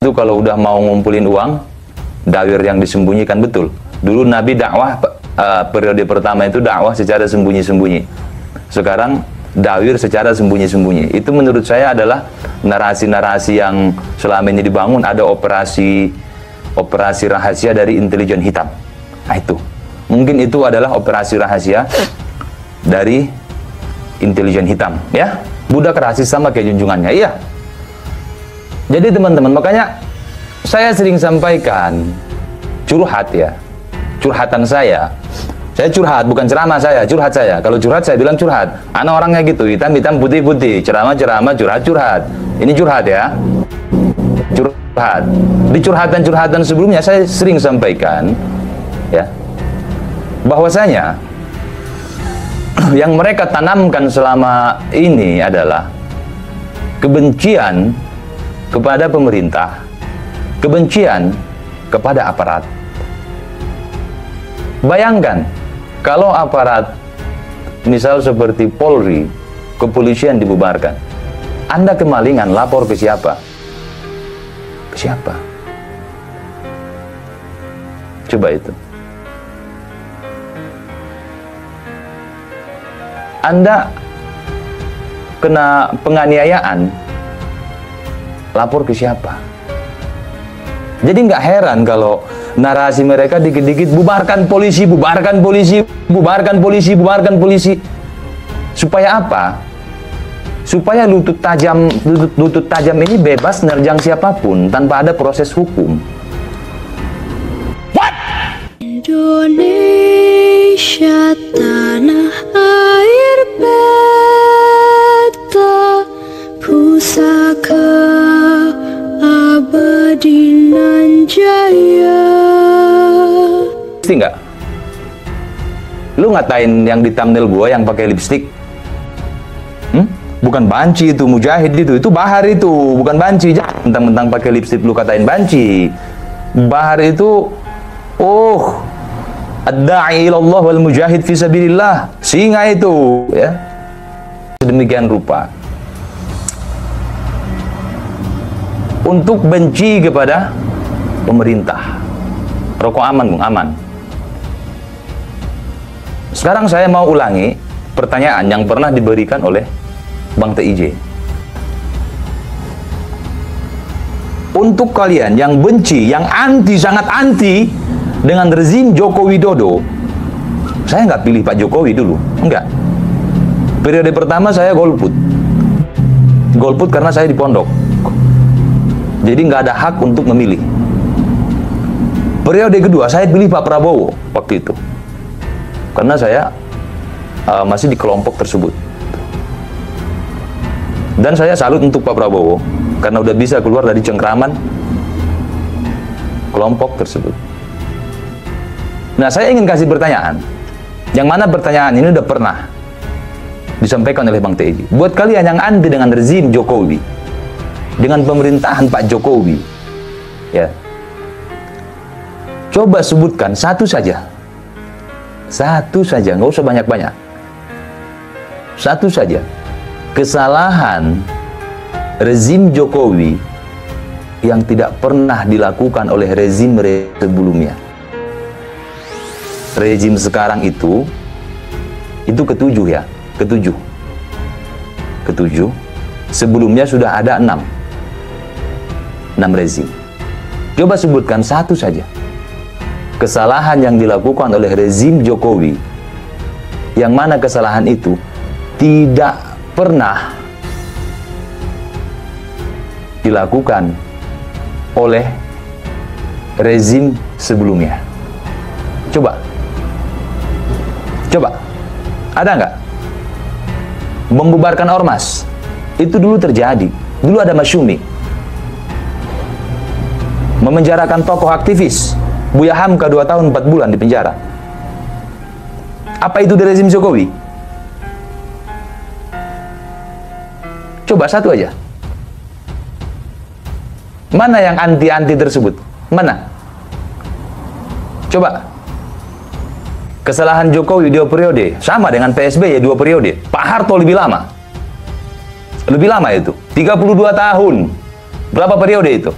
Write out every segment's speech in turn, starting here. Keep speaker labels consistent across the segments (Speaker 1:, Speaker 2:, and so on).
Speaker 1: itu kalau udah mau ngumpulin uang, dawir yang disembunyikan betul. Dulu Nabi dakwah periode pertama itu dakwah secara sembunyi-sembunyi. Sekarang dawir secara sembunyi-sembunyi. Itu menurut saya adalah narasi-narasi yang selama ini dibangun. Ada operasi rahasia dari intelijen hitam. Nah itu, mungkin itu adalah operasi rahasia dari intelijen hitam, ya. Budak rasis sama kayak junjungannya, iya. Jadi teman-teman, makanya saya sering sampaikan curhat ya, curhatan saya. Saya curhat, bukan ceramah saya, curhat saya. Kalau curhat saya bilang curhat. Anak orangnya gitu, hitam-hitam, putih-putih, ceramah-ceramah, curhat-curhat. Ini curhat ya, curhat. Di curhatan-curhatan sebelumnya saya sering sampaikan ya, bahwasanya yang mereka tanamkan selama ini adalah kebencian kepada pemerintah, kebencian kepada aparat. Bayangkan kalau aparat misal seperti Polri, kepolisian dibubarkan, Anda kemalingan lapor ke siapa? Ke siapa? Coba itu. Anda kena penganiayaan, lapor ke siapa? Jadi nggak heran kalau narasi mereka dikit-dikit bubarkan polisi, bubarkan polisi, bubarkan polisi, bubarkan polisi. Supaya apa? Supaya lutut tajam ini bebas nerjang siapapun tanpa ada proses hukum. What?
Speaker 2: Indonesia tanah air beta, pusaka abadi nan jaya.
Speaker 1: Pasti nggak? Lu ngatain yang di thumbnail gua yang pakai lipstick? Bukan banci itu, mujahid itu bahar itu, bukan banci. Jangan mentang-mentang pakai lipstick lu katain banci. Bahar itu, ad-da'i ilallah wal mujahid fi sabilillah, singa itu, ya. Sedemikian rupa. Untuk benci kepada pemerintah. Rokok aman, Bung, aman. Sekarang saya mau ulangi pertanyaan yang pernah diberikan oleh Bang TIJ. Untuk kalian yang benci, yang anti, sangat anti dengan rezim Joko Widodo, saya nggak pilih Pak Jokowi dulu, enggak. Periode pertama saya golput. Golput karena saya di pondok. Jadi nggak ada hak untuk memilih. Periode kedua saya pilih Pak Prabowo waktu itu. Karena saya masih di kelompok tersebut. Dan saya salut untuk Pak Prabowo karena udah bisa keluar dari cengkraman kelompok tersebut. Nah, saya ingin kasih pertanyaan. Yang mana pertanyaan ini udah pernah disampaikan oleh Bang TIJ. Buat kalian yang anti dengan rezim Jokowi, dengan pemerintahan Pak Jokowi, ya, coba sebutkan satu saja, nggak usah banyak-banyak, satu saja kesalahan rezim Jokowi yang tidak pernah dilakukan oleh rezim sebelumnya. Rezim sekarang itu ketujuh ya, ketujuh. Sebelumnya sudah ada 6 rezim. Coba sebutkan satu saja kesalahan yang dilakukan oleh rezim Jokowi, yang mana kesalahan itu tidak pernah dilakukan oleh rezim sebelumnya. Coba, ada nggak? Membubarkan ormas, itu dulu terjadi. Dulu ada Masyumi. Memenjarakan tokoh aktivis, Buya Hamka 2 tahun 4 bulan di penjara. Apa itu dari rezim Jokowi? Coba satu aja. Mana yang anti-anti tersebut? Mana? Coba. Kesalahan Jokowi 2 periode sama dengan PSBY 2 periode. Pak Harto lebih lama. Lebih lama itu, 32 tahun. Berapa periode itu?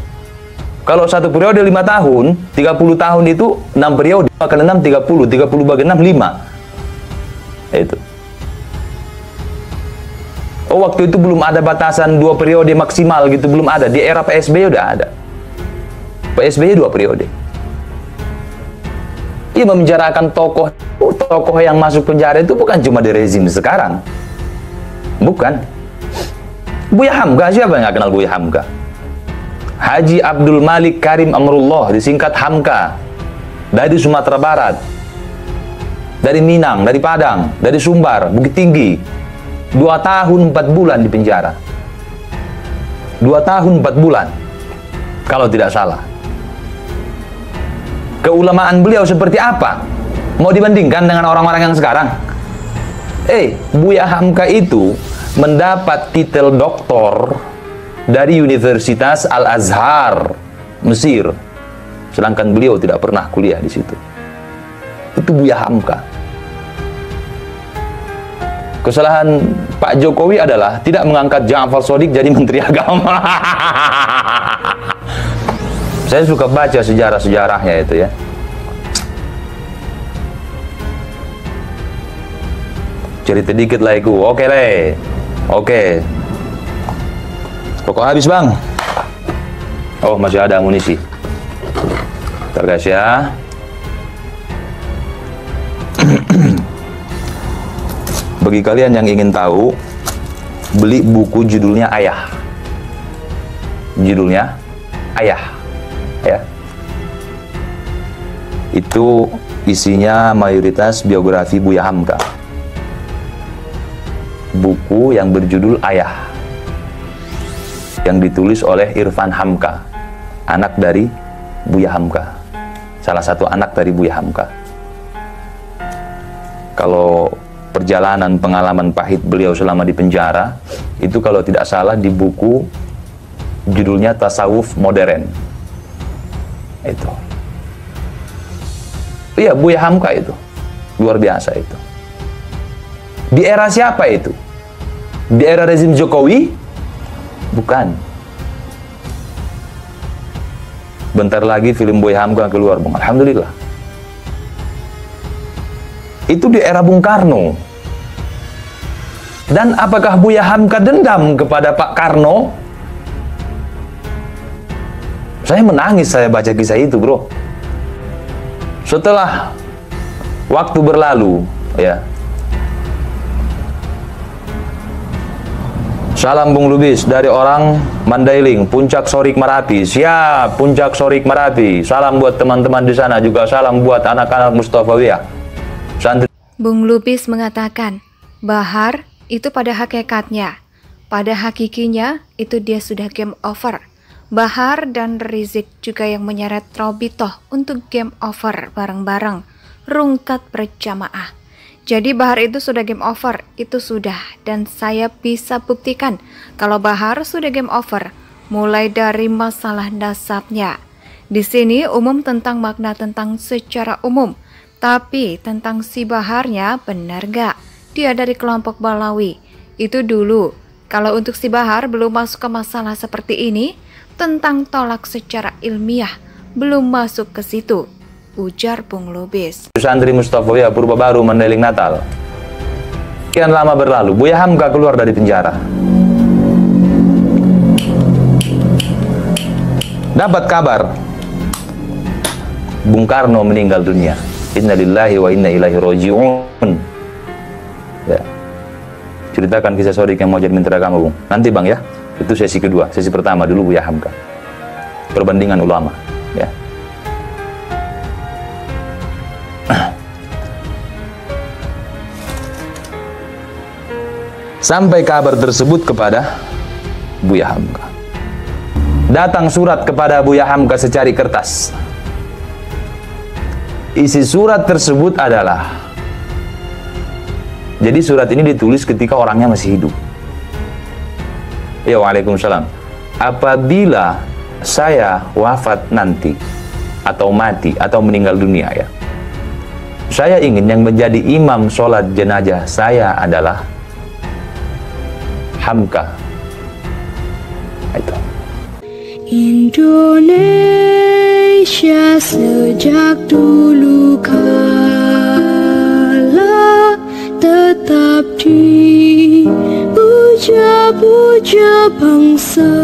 Speaker 1: Kalau satu periode 5 tahun, 30 tahun itu 6 periode, kali 6 30, 30 bagi 6 5. Itu. Oh, waktu itu belum ada batasan 2 periode maksimal gitu, belum ada. Di era PSBY udah ada. PSBY 2 periode. Ia memenjarakan tokoh yang masuk penjara itu bukan cuma di rezim sekarang. Bukan. Buya Hamka, siapa yang nggak kenal Buya Hamka? Haji Abdul Malik Karim Amrullah, disingkat Hamka, dari Sumatera Barat, dari Minang, dari Padang, dari Sumbar, Bukit Tinggi, 2 tahun 4 bulan di penjara. 2 tahun 4 bulan, kalau tidak salah. Keulamaan beliau seperti apa? Mau dibandingkan dengan orang-orang yang sekarang? Buya Hamka itu mendapat titel doktor dari Universitas Al-Azhar, Mesir. Sedangkan beliau tidak pernah kuliah di situ. Itu Buya Hamka. Kesalahan Pak Jokowi adalah tidak mengangkat Ja'far Shadiq jadi Menteri Agama. Saya suka baca sejarah-sejarahnya itu ya. Cerita dikit lah iku. Oke le. Oke. Rokok habis bang. Oh masih ada amunisi. Bentar guys ya. Bagi kalian yang ingin tahu, beli buku judulnya Ayah. Judulnya Ayah. Ya. Itu isinya mayoritas biografi Buya Hamka. Buku yang berjudul Ayah, yang ditulis oleh Irfan Hamka, anak dari Buya Hamka, salah satu anak dari Buya Hamka. Kalau perjalanan pengalaman pahit beliau selama di penjara, itu kalau tidak salah di buku judulnya Tasawuf Modern. Itu. Iya, Buya Hamka itu. Luar biasa itu. Di era siapa itu? Di era rezim Jokowi? Bukan. Bentar lagi film Buya Hamka keluar, Bang. Alhamdulillah. Itu di era Bung Karno. Dan apakah Buya Hamka dendam kepada Pak Karno? Saya menangis saya baca kisah itu, bro. Setelah waktu berlalu, ya. Salam Bung Lubis dari orang Mandailing, Puncak Sorik Marapi. Siap, Puncak Sorik Marapi. Salam buat teman-teman di sana, juga salam buat anak-anak Mustafawiyah.
Speaker 3: Bung Lubis mengatakan, Bahar itu pada hakikatnya, pada hakikinya itu dia sudah game over. Bahar dan Rizik juga yang menyeret Robitoh untuk game over bareng-bareng, rungkat berjamaah. Jadi Bahar itu sudah game over, itu sudah, dan saya bisa buktikan kalau Bahar sudah game over, mulai dari masalah nasabnya. Di sini umum tentang makna tentang secara umum, tapi tentang si Baharnya benar gak? Dia dari kelompok Balawi, itu dulu. Kalau untuk si Bahar belum masuk ke masalah seperti ini, tentang tolak secara ilmiah, belum masuk ke situ. Ujar Bung Lubis.
Speaker 1: Santri Mustafawiyah Purba Baru Mandailing Natal. Sekian lama berlalu, Buya Hamka keluar dari penjara. Dapat kabar Bung Karno meninggal dunia. Innalillahi wa inna ilaihi raji'un. Ya. Ceritakan kisah Sodik yang mau jadi Menteri Agama, Bung. Nanti Bang ya. Itu sesi kedua. Sesi pertama dulu Buya Hamka. Perbandingan ulama, ya. Sampai kabar tersebut kepada Buya Hamka. Datang surat kepada Buya Hamka secari kertas. Isi surat tersebut adalah, jadi surat ini ditulis ketika orangnya masih hidup. Ya, waalaikumsalam. Apabila saya wafat nanti, atau mati, atau meninggal dunia ya, saya ingin yang menjadi imam sholat jenazah saya adalah Hamka. Itu.
Speaker 2: Indonesia sejak dulu kala, tetap dipuja-puja bangsa.